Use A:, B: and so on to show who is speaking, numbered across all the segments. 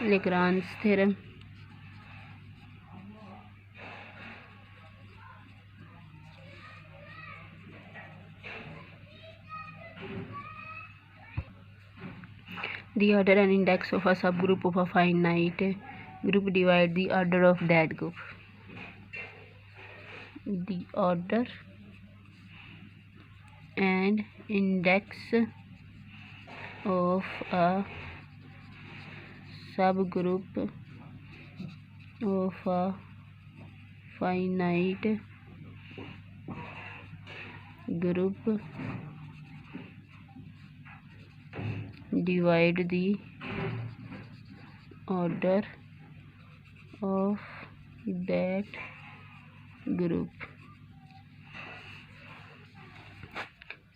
A: Lagrange theorem, the order and index of a subgroup of a finite group divide the order of that group. The order and index of a subgroup of a finite group divide the order of that group.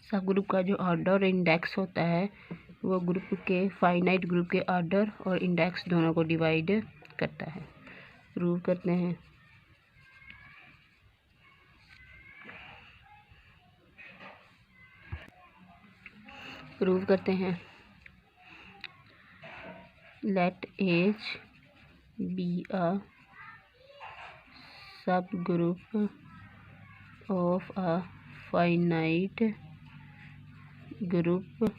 A: सब group का जो order और index होता है वो group के finite group के order और इंडेक्स दोनों को डिवाइड करता है। प्रूव करते हैं। Late H be a subgroup of a finite group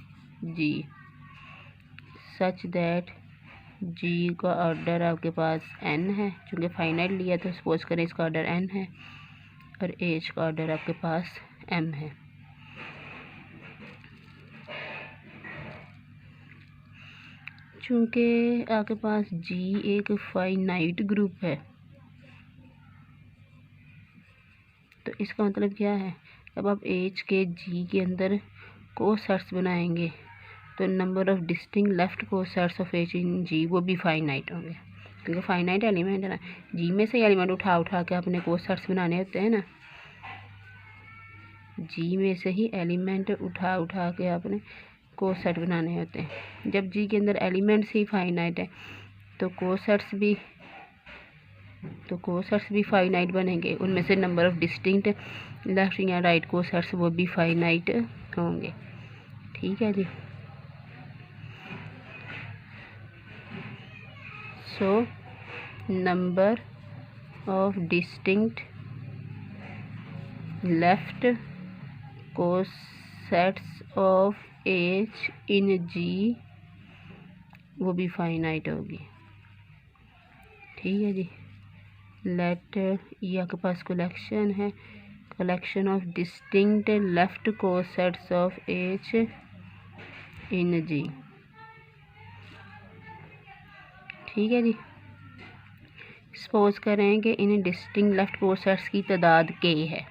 A: G such that G का ऑर्डर आपके पास n है, चूँकि फाइनाइट लिया तो सपोज करें इसका ऑर्डर n है, और एच का ऑर्डर आपके पास m है। चूँकि आपके पास जी एक फाइनाइट ग्रुप है तो इसका मतलब क्या है, जब आप एच के जी के अंदर कोसेट्स बनाएंगे तो number of distinct left cosets of H in G वो भी फाइनाइट होंगे, क्योंकि फाइनाइट एलिमेंट है ना। जी में से एलिमेंट उठा के अपने कोसेट्स बनाने होते हैं ना, जी में से ही एलिमेंट उठा के अपने कोसेट बनाने होते हैं। जब जी के अंदर एलिमेंट्स ही फाइनाइट है तो कोसेट्स भी फाइनाइट बनेंगे, उनमें से नंबर ऑफ डिस्टिंक्ट लेफ्ट या राइट कोसेट्स वो भी फाइनाइट होंगे। ठीक है जी। So number of distinct left cosets of H in G वो भी फाइनाइट होगी। ठीक है जी। लेट ये आपके पास कलेक्शन है, collection of distinct left cosets of H in G. ठीक है जी। सपोज करें कि इन डिस्टिंक्ट लेफ्ट कोसेट्स की तादाद k है,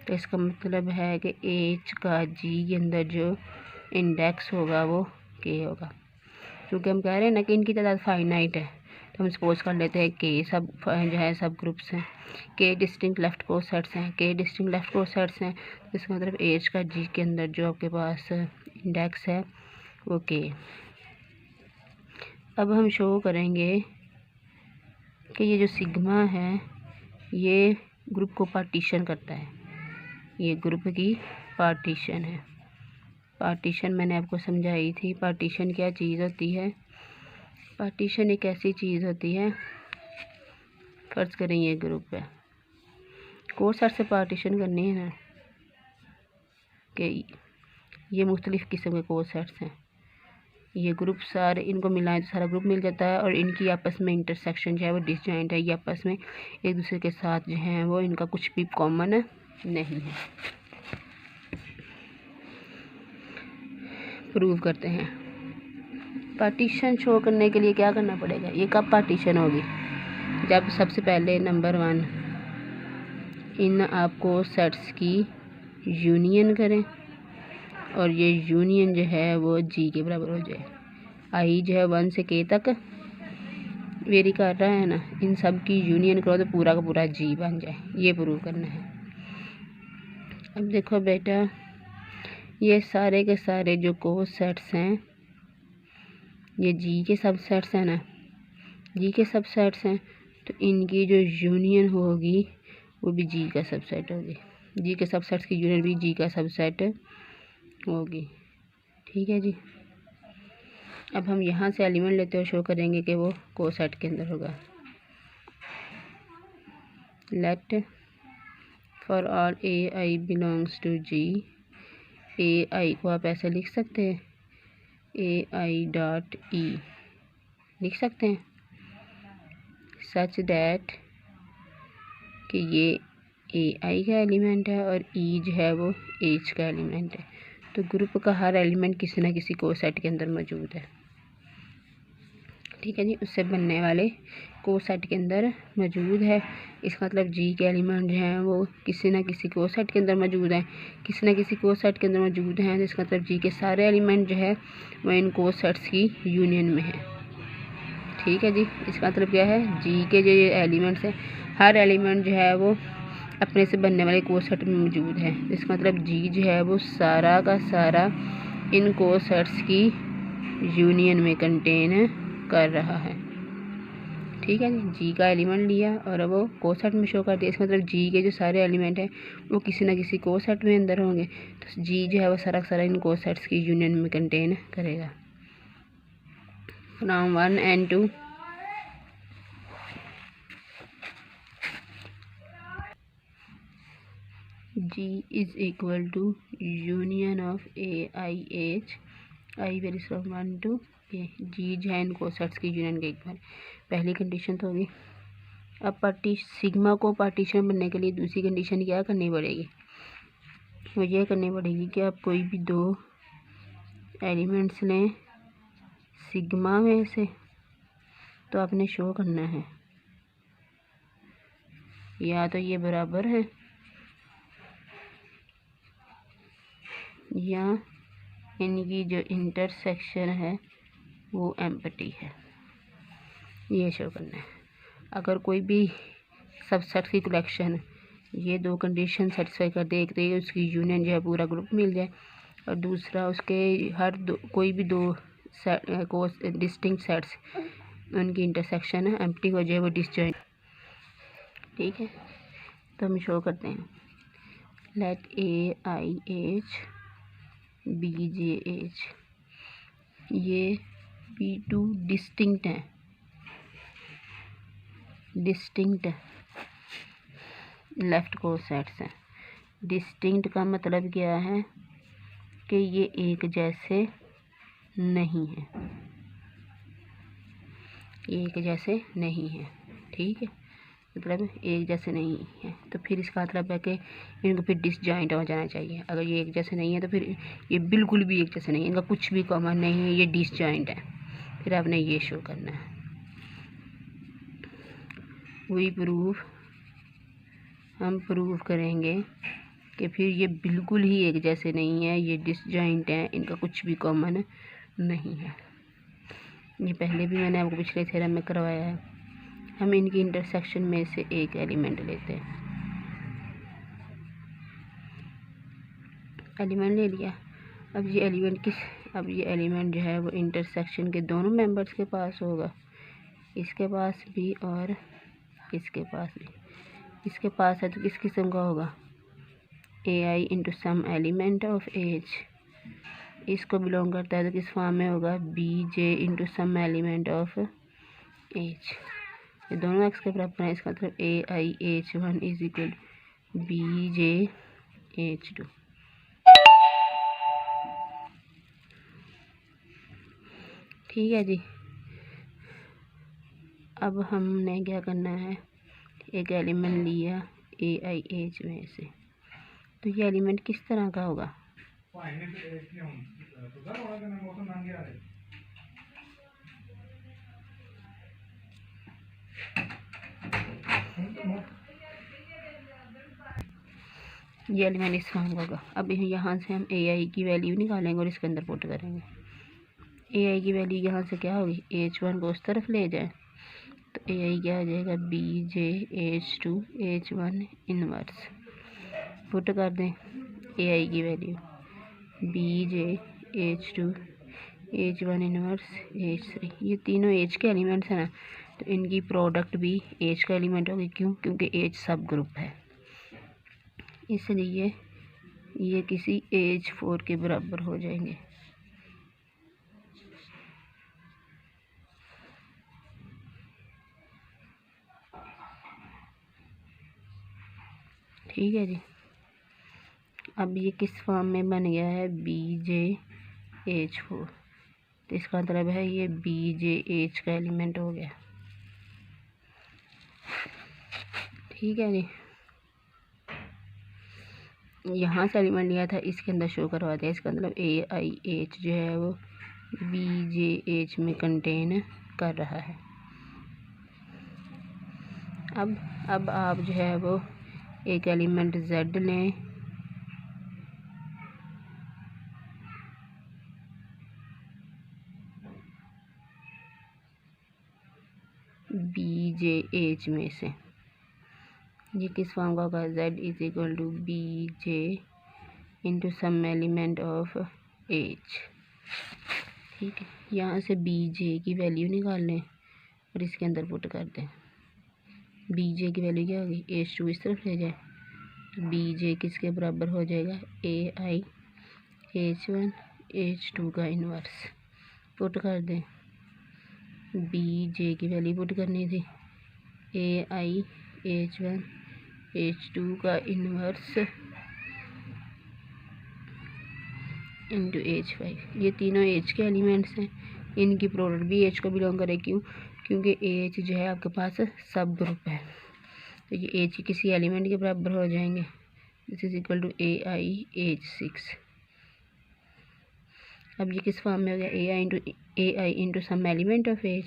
A: तो इसका मतलब है कि एच का जी के अंदर जो इंडेक्स होगा वो k होगा। क्योंकि हम कह रहे हैं ना कि इनकी तादाद फाइनाइट है, तो हम सपोज कर लेते हैं k सब जो है सब ग्रुप्स हैं, k डिस्टिंक्ट लेफ्ट कोसेट्स हैं, तो इसका मतलब एच का जी के अंदर जो आपके पास इंडेक्स है वो k। अब हम शो करेंगे कि ये जो सिग्मा है ये ग्रुप को पार्टीशन करता है, ये ग्रुप की पार्टीशन है। पार्टीशन मैंने आपको समझाई थी। पार्टीशन क्या चीज़ होती है, पार्टीशन एक ऐसी चीज़ होती है, फर्ज करें ये ग्रुप है, कोसेट से पार्टीशन करनी है ना, कि ये मुख्तलिफ़ किस्म के कोसेट्स हैं, ये ग्रुप सारे इनको मिलाएं तो सारा ग्रुप मिल जाता है, और इनकी आपस में इंटरसेक्शन जो है वो डिसजॉइंट है, ये आपस में एक दूसरे के साथ जो है वो इनका कुछ भी कॉमन नहीं है। प्रूव करते हैं। पार्टीशन शो करने के लिए क्या करना पड़ेगा, ये कब पार्टीशन होगी, जब सबसे पहले नंबर 1 इन आपको सेट्स की यूनियन करें और ये यूनियन जो है वो जी के बराबर हो जाए। आई जो है 1 से k तक वेरी कर रहा है ना, इन सब की यूनियन करो तो पूरा का पूरा जी बन जाए, ये प्रूव करना है। अब देखो बेटा, ये सारे के सारे जो कोसेट्स हैं ये जी के सबसेट्स हैं ना, जी के सबसेट्स हैं, तो इनकी जो यूनियन होगी वो भी जी का सबसेट होगी, जी के सबसेट्स की यूनियन भी जी का सबसेट होगी। ठीक है जी। अब हम यहाँ से एलिमेंट लेते हुए शो करेंगे कि वो कोसेट के अंदर होगा। Let for all A I belongs to G, A I को आप ऐसे लिख सकते हैं, ए आई डॉट ई लिख सकते हैं, सच दैट कि ये ए आई का एलिमेंट है और ई जो है वो एच का एलिमेंट है। तो ग्रुप का हर एलिमेंट किसी न किसी कोसेट के अंदर मौजूद है। ठीक है जी, उससे बनने वाले कोसेट के अंदर मौजूद है। इसका मतलब जी के एलिमेंट जो हैं वो किसी न किसी कोसेट के अंदर मौजूद हैं, किसी न किसी कोसेट के अंदर मौजूद हैं। इसका मतलब जी के सारे एलिमेंट जो है वो इन कोसेट्स की यूनियन में है। ठीक है जी, इसका मतलब क्या है, जी के जो ये एलिमेंट्स हैं हर एलिमेंट जो है वो अपने से बनने वाले कोसेट में मौजूद है। इसका मतलब जी जो है वो सारा का सारा इन कोसेट्स की यूनियन में कंटेन कर रहा है। ठीक है जी का एलिमेंट लिया और अब वो कोसेट में शो कर दिया। इसका मतलब जी के जो सारे एलिमेंट हैं वो किसी न किसी कोसेट में अंदर होंगे। तो जी जो है वो सारा का सारा इन कोसेट्स की यूनियन में कंटेन करेगा। From 1 and 2 G is equal to union of A I H, I varies from 1 to A। G जो है इन कोसेट्स की यूनियन के इक्वल, पहली कंडीशन तो होगी। अब सिग्मा को पार्टीशन बनने के लिए दूसरी कंडीशन क्या करनी पड़ेगी, वो ये करनी पड़ेगी कि आप कोई भी दो एलिमेंट्स लें सिग्मा में से, तो आपने शो करना है या तो ये बराबर है या इनकी जो इंटरसेक्शन है वो एम्प्टी है, ये शो करना है। अगर कोई भी सबसेट की कलेक्शन ये दो कंडीशन सेटिस्फाई कर दे, एक तो ये उसकी यूनियन जो है पूरा ग्रुप मिल जाए और दूसरा उसके हर दो कोई भी दो डिस्टिंक्ट सेट्स उनकी इंटरसेक्शन है एम्प्टी हो जाए, वो डिसजॉइंट। ठीक है, तो हम शो करते हैं let A I H B J H, ये बी टू डिस्टिंक्ट है, डिस्टिंक्ट लेफ्ट कोसेट्स हैं। डिस्टिंक्ट का मतलब क्या है कि ये एक जैसे नहीं है, एक जैसे नहीं है। ठीक है, मतलब एक जैसे नहीं है तो फिर इसका मतलब है कि इनको फिर डिसजॉइंट हो जाना चाहिए। अगर ये एक जैसे नहीं है तो फिर ये बिल्कुल भी एक जैसे नहीं है, इनका कुछ भी कॉमन नहीं है, ये डिसजॉइंट है। फिर आपने ये शो करना है, वी प्रूफ, हम प्रूव करेंगे कि फिर ये बिल्कुल ही एक जैसे नहीं है, ये डिसजॉइंट है, इनका कुछ भी कॉमन नहीं है। ये पहले भी मैंने आपको पिछले थ्योरम में करवाया है। हम इनकी इंटरसेक्शन में से एक एलिमेंट लेते हैं, एलिमेंट ले लिया। अब ये एलिमेंट जो है वो इंटरसेक्शन के दोनों मेंबर्स के पास होगा, इसके पास भी और इसके पास भी। इसके पास है तो किस किस्म का होगा, A I into some element of H. इसको बिलोंग करता है तो किस फॉर्म में होगा, B J into some element of H. ये दोनों एक्स के बराबर हैं, इसका मतलब A I H one is equal B J H two. ठीक है जी, अब हमने क्या करना है, एक एलिमेंट लिया ए आई एच में से, तो ये एलिमेंट किस तरह का होगा, ये एलिमेंट इस फॉर्म का होगा। अब यहाँ से हम ए आई की वैल्यू निकालेंगे और इसके अंदर पुट करेंगे। ए आई की वैल्यू यहाँ से क्या होगी, एच वन को उस तरफ ले जाए तो ए आई क्या हो जाएगा, B J H two H one inverse. Put कर दें ए आई की value B J H two H one inverse H three. ये तीनों एच के एलिमेंट्स हैं ना, तो इनकी प्रोडक्ट भी एच का एलिमेंट होगी। क्यों, क्योंकि एच सब ग्रुप है, इसलिए ये किसी एच फोर के बराबर हो जाएंगे। ठीक है जी। अब ये किस फॉर्म में बन गया है, BJH4, तो इसका मतलब है ये BJH का एलिमेंट हो गया। ठीक है जी। यहाँ से एलिमेंट लिया था, इसके अंदर शो करवाते हैं, इसका मतलब AIH जो है वो BJH में कंटेन कर रहा है। अब आप जो है वो एक एलिमेंट Z लें, BJH में से, ये किस फॉर्म का होगा, Z is equal to BJ into some element of H। ठीक है, यहाँ से BJ की वैल्यू निकाल लें और इसके अंदर पुट कर दें। BJ की वैल्यू क्या होगी, H2 इस तरफ ले जाए, BJ किसके बराबर हो जाएगा, AIH1 H2 का इन्वर्स। पुट कर दें, BJ की वैल्यू पुट करनी थी, AIH1 H2 का इन्वर्स इंटू H5। ये तीनों H के एलिमेंट्स हैं, इनकी प्रोडक्ट भी H को बिलोंग करे। क्यों, क्योंकि H जो है आपके पास सब ग्रुप है, तो ये H किसी एलिमेंट के बराबर हो जाएंगे। This is equal to AIH6। अब ये किस फॉर्म में हो गया, AI into some element of H,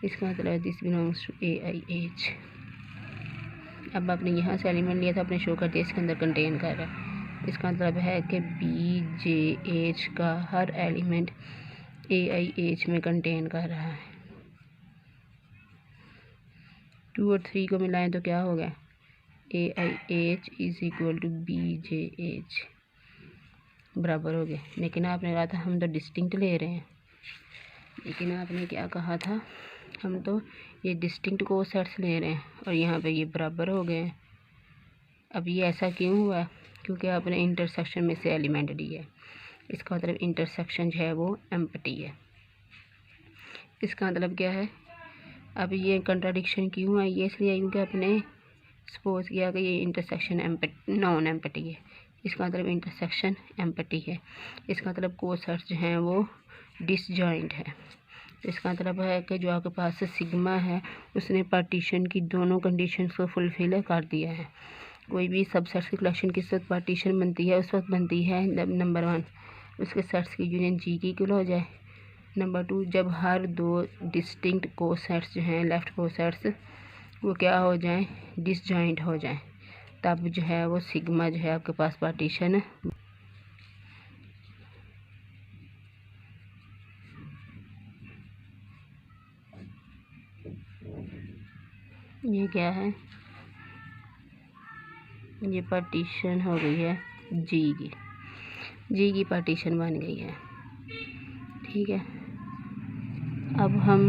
A: इसका मतलब दिस बिलोंग्स टू AIH। अब आपने यहाँ से एलिमेंट लिया था, आपने शो कर दिया इसके अंदर कंटेन कर रहा है, इसका मतलब है कि BJH का हर एलिमेंट AIH में कंटेन कर रहा है। 2 और 3 को मिलाएं तो क्या होगा, AIH is equal to BJH बराबर हो गए। लेकिन आपने कहा था हम तो डिस्टिंक्ट ले रहे हैं, लेकिन आपने क्या कहा था, हम तो ये डिस्टिंक्ट कोसेट्स ले रहे हैं और यहाँ पे ये बराबर हो गए हैं। अब ये ऐसा क्यों हुआ, क्योंकि आपने इंटरसेक्शन में से एलिमेंट लिए, इसका मतलब इंटरसेक्शन जो है वो एम्प्टी है। इसका मतलब क्या है, अब ये कंट्राडिक्शन क्यों आई, ये इसलिए क्योंकि आपने सपोज किया कि ये इंटरसेक्शन नॉन एम्प्टी है, इसका मतलब इंटरसेक्शन एम्प्टी है, इसका मतलब कोसेट्स जो हैं वो डिसजॉइंट है। इसका मतलब है कि जो आपके पास सिग्मा है उसने पार्टीशन की दोनों कंडीशंस को फुलफिल कर दिया है। कोई भी सबसेट्स की कलेक्शन किस वक्त पार्टीशन बनती है, उस वक्त बनती है नंबर 1 उसके सेट्स की यूनियन G की इक्वल हो जाए, नंबर 2 जब हर दो डिस्टिंक्ट कोसेट्स जो हैं लेफ्ट कोसेट्स वो क्या हो जाएं, डिसजॉइंट हो जाएं, तब जो है वो सिग्मा जो है आपके पास पार्टीशन। ये क्या है, ये पार्टीशन हो गई है जी की पार्टीशन बन गई है। ठीक है, अब हम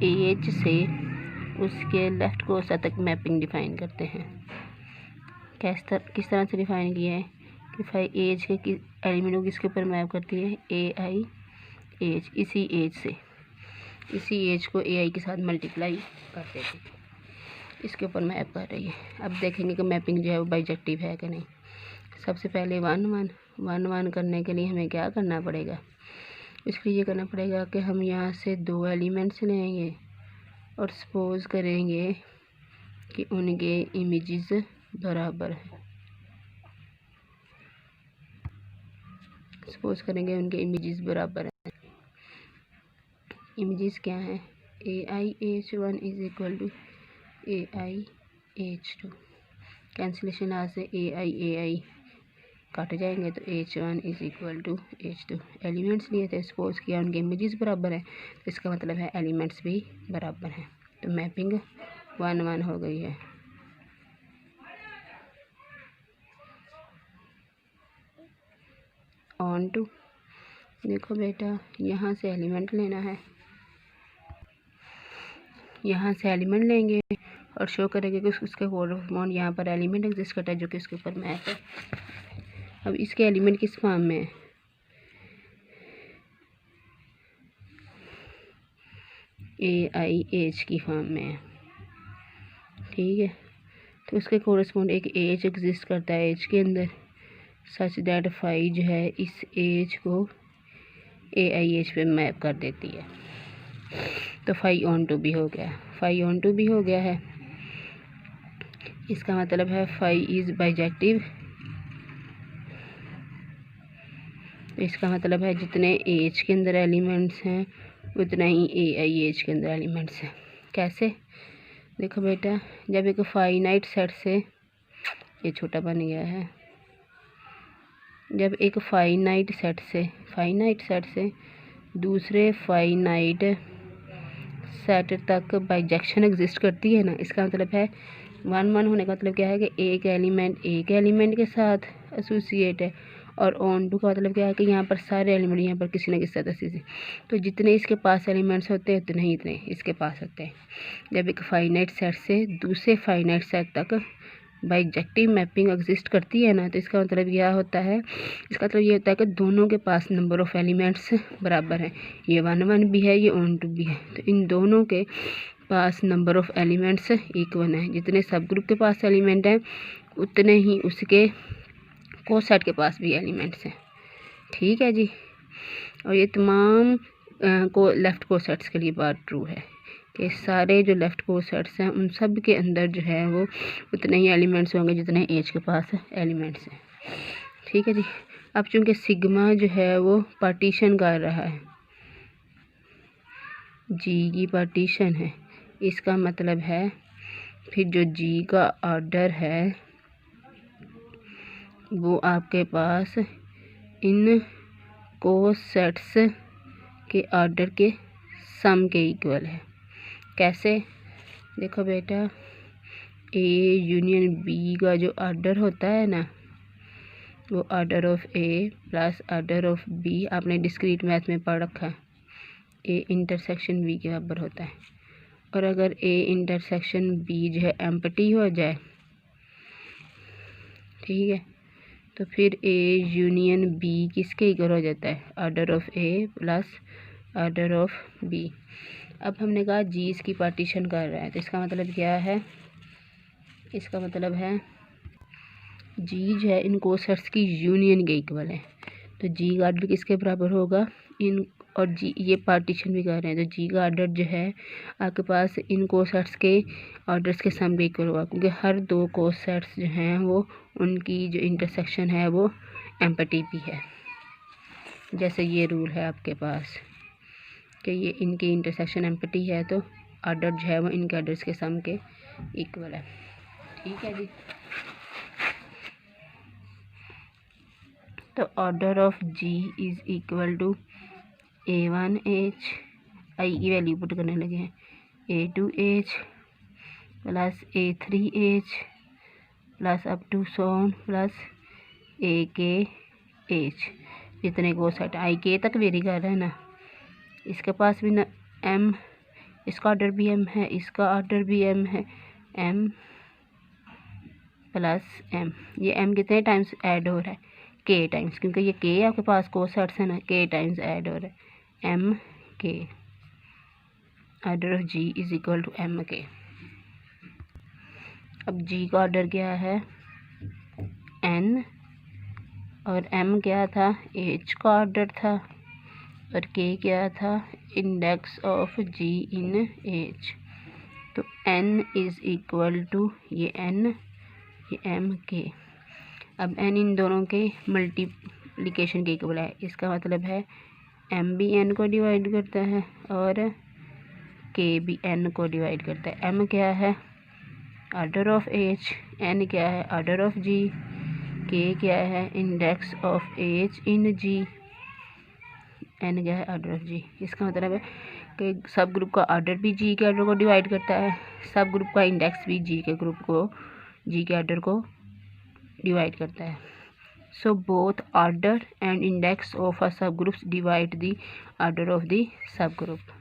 A: AH से उसके लेफ़्ट कोसेट तक मैपिंग डिफ़ाइन करते हैं। किस तरह से डिफ़ाइन किया है कि AH के एलिमेंट को किसके ऊपर मैप करती है, AIH, इसी एज को AI के साथ मल्टीप्लाई करते थे, इसके ऊपर मैप कर रही है। अब देखेंगे कि मैपिंग जो है वो बाइजेक्टिव है कि नहीं। सबसे पहले 1 1 करने के लिए हमें क्या करना पड़ेगा, इसके लिए ये करना पड़ेगा कि हम यहाँ से 2 एलिमेंट्स लेंगे और सपोज करेंगे कि उनके इमेजेस बराबर हैं। सपोज करेंगे उनके इमेजेस बराबर हैं। इमेजेस क्या हैं, AIH1 is equal to AIH2। Cancellation आ से AI काटे जाएंगे तो H1 is equal to H2। Elements लिए थे, सपोज किया उनके इमेजेस बराबर हैं, तो इसका मतलब है एलिमेंट्स भी बराबर हैं, तो मैपिंग 1 1 हो गई है। ऑन टू, देखो बेटा यहाँ से एलिमेंट लेना है, यहाँ से एलिमेंट लेंगे और शो करेंगे कि उसके कोरस्पॉन्ड यहाँ पर एलिमेंट एग्जिस्ट करता है जो कि उसके ऊपर मैप है। अब इसके एलिमेंट किस फॉर्म में है, AIH की फॉर्म में है। ठीक है, तो उसके कोरस्पॉन्ड एक एज एग्जिस्ट करता है एज के अंदर, सच दैट फाई जो है इस एज को AI एज पे मैप कर देती है। तो फाई ऑन टू भी हो गया, फाई ऑन टू भी हो गया है। इसका मतलब है फाई इज़ बाइजेक्टिव। इसका मतलब है जितने एज के अंदर एलिमेंट्स हैं उतना ही AI एज के अंदर एलिमेंट्स हैं। कैसे? देखो बेटा, जब एक फाइनाइट सेट से, ये छोटा बन गया है, जब एक फाइनाइट सेट से दूसरे फाइनाइट सेट तक बाइजेक्शन एग्जिस्ट करती है ना, इसका मतलब है 1-1 होने का मतलब क्या है कि एक एलिमेंट के साथ एसोसिएट है, और ऑन टू का मतलब क्या है कि यहाँ पर सारे एलिमेंट यहाँ पर किसी न किसी तरह से, तो जितने इसके पास एलिमेंट्स होते हैं उतने ही इतने इसके पास होते हैं। जब एक फाइनाइट सेट से दूसरे फाइनाइट सेट तक बाइजेक्टिव मैपिंग एग्जिस्ट करती है ना, तो इसका मतलब क्या होता है, इसका मतलब ये होता है कि दोनों के पास नंबर ऑफ़ एलिमेंट्स बराबर है। ये 1-1 भी है, ये ऑन टू भी है, तो इन दोनों के पास नंबर ऑफ़ एलिमेंट्स इक्वल है। जितने सब ग्रुप के पास एलिमेंट हैं उतने ही उसके कोसेट के पास भी एलिमेंट्स हैं। ठीक है जी। और ये तमाम लेफ़्ट कोसेट्स के लिए बात ट्रू है कि सारे जो लेफ़्ट कोसेट्स हैं उन सब के अंदर जो है वो उतने ही एलिमेंट्स होंगे जितने एज के पास एलिमेंट्स हैं। ठीक है जी। अब चूँकि सिग्मा जो है वो पार्टीशन कर रहा है, जी की पार्टीशन है, इसका मतलब है फिर जो जी का ऑर्डर है वो आपके पास इन कोसेट्स के ऑर्डर के सम के इक्वल है। कैसे? देखो बेटा, A यूनियन B का जो ऑर्डर होता है ना, वो order of A plus order of B आपने डिस्क्रीट मैथ में पढ़ रखा है, A इंटरसेक्शन B के बराबर होता है। और अगर A इंटरसेक्शन B जो है एम्प्टी हो जाए, ठीक है, तो फिर A यूनियन B किसके इक्वल हो जाता है? Order of A plus order of B। अब हमने कहा जी इसकी पार्टीशन कर रहा है, तो इसका मतलब क्या है? इसका मतलब है जी जो है इन कोसेट्स की यूनियन के इक्वल है, तो जी का ऑर्डर किसके बराबर होगा? इन, और जी ये पार्टीशन भी कर रहे हैं, तो जी का ऑर्डर जो है आपके पास इन कोसेट्स के ऑर्डर्स के सम के इक्वल होगा, क्योंकि हर दो कोसेट्स जो हैं वो उनकी जो इंटरसेक्शन है वो एम्प्टी भी है। जैसे ये रूल है आपके पास कि ये इनकी इंटरसेक्शन एम्प्टी है, तो ऑर्डर जो है वो इनके ऑर्डर्स के सम के इक्वल है। ठीक है जी। तो order of G is equal to A1H, I की वैल्यू पुट करने लगे हैं, A2H plus A3H plus up to सोन प्लस AKH। जितने को सेट आई के तक वेरी कर रहे हैं ना, इसके पास भी ना M, इसका ऑर्डर भी M है, इसका ऑर्डर भी M है, M प्लस M। ये M कितने टाइम्स ऐड हो रहा है? K टाइम्स, क्योंकि ये K आपके पास कोसेट्स है ना, K टाइम्स ऐड हो रहा है, M K। Order of G is equal to M K। अब G का ऑर्डर क्या है? N, और M क्या था? H का ऑर्डर था, और K क्या था? Index of G in H। तो N इज़ इक्वल टू ये N, ये M K। अब N इन दोनों के मल्टीप्लिकेशन के इक्वल है, इसका मतलब है M भी N को डिवाइड करता है और K भी N को डिवाइड करता है। M क्या है? ऑर्डर ऑफ H, N क्या है? ऑर्डर ऑफ G, K क्या है? Index of H in G, N क्या है? Order of G। इसका मतलब है कि सब ग्रुप का ऑर्डर भी G के ऑर्डर को डिवाइड करता है, सब ग्रुप का इंडेक्स भी G के ऑर्डर को डिवाइड करता है। So both order and index of a subgroups divide the order of the subgroup.